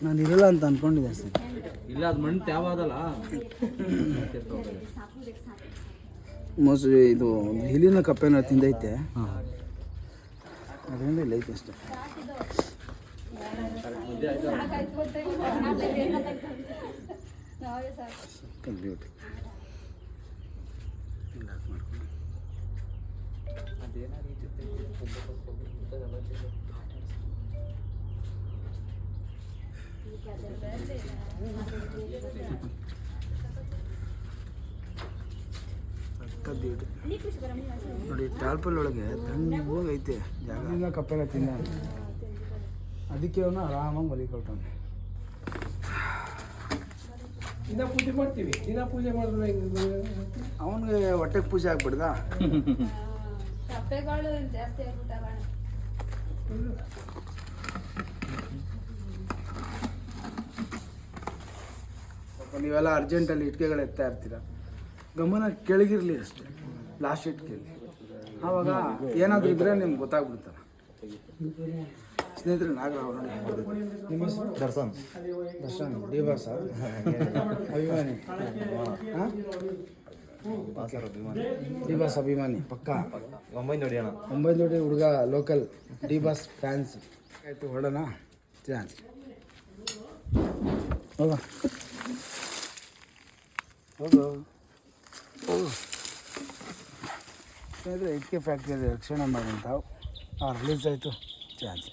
ನಾನು ಇರಲ್ಲ ಅಂತ ಅನ್ಕೊಂಡಿದ್ದೆ ಸರ್. ಇಲ್ಲ ಅದು ಮಣ್ಣು ತ್ಯಾವಾದಲ್ಲ ಮೋಸ್ಟ್ಲಿ ಇದು ಹಿಲಿನ ಕಪ್ಪೆನ ತಿಂದೈತೆ, ಅದರಿಂದ ಇಲ್ಲ ಐತೆ ಅಷ್ಟೇ. ಬ್ಯೂಟಿ ನೋಡಿ, ಟಾಲ್ಪಲ್ ಒಳಗೆ ತಣ್ಣಗೆ ಐತೆ ಜಾಗ. ಕಪ್ಪೆಲ್ಲ ತಿಂದ, ಅದಕ್ಕೆ ಅವನು ಆರಾಮಾಗಿ ಮಲಿಕೊಳ್ತಾನೆ. ದಿನ ಪೂಜೆ ಮಾಡ್ತೀವಿ, ದಿನ ಪೂಜೆ ಮಾಡಿದ್ರೆ ಅವನಿಗೆ ಹೊಟ್ಟೆಗೆ ಪೂಜೆ ಆಗ್ಬಿಡ್ದ. ನೀವೆಲ್ಲ ಅರ್ಜೆಂಟಲ್ಲಿ ಇಟ್ಕೆಗಳು ಎತ್ತಾ ಇರ್ತೀರ, ಗಮನ ಕೆಳಗಿರಲಿ ಅಷ್ಟೇ, ಲಾಸ್ಟ್ ಇಟ್ಕೆಯಲ್ಲಿ. ಆವಾಗ ಏನಾದರೂ ಇದ್ರೆ ನಿಮ್ಗೆ ಗೊತ್ತಾಗ್ಬಿಡ್ತಾರೆ. ಸ್ನೇಹಿತರೆ, ನಾಗರಾವ್ ನೋಡಿ, ನಿಮ್ಮ ಹೆಸರು ದರ್ಶನ್ ಡಿ ಬಾಸ್ ಅಭಿಮಾನಿ. ಹಾಂ, ಡಿ ಬಾಸ್ ಅಭಿಮಾನಿ ಪಕ್ಕ. ಒಂಬೈನೂಡಿ ಹುಡುಗ, ಲೋಕಲ್ ಡಿ ಬಾಸ್ ಫ್ಯಾನ್ಸ್. ಆಯಿತು, ಹೊರಡೋಣ. ಚಾನ್ಸ್ ಹೋಗ ಹೋಗು ಹೋಗು. ಸ್ನೇಹಿತರೆ, ಇಟ್ಕೆ ಫ್ಯಾಕ್ಟ್ರಿಯಲ್ಲಿ ರಕ್ಷಣೆ ಮಾಡಿದಂಥವು ರಿಲೀಸ್ ಆಯಿತು. ಚಾನ್ಸ್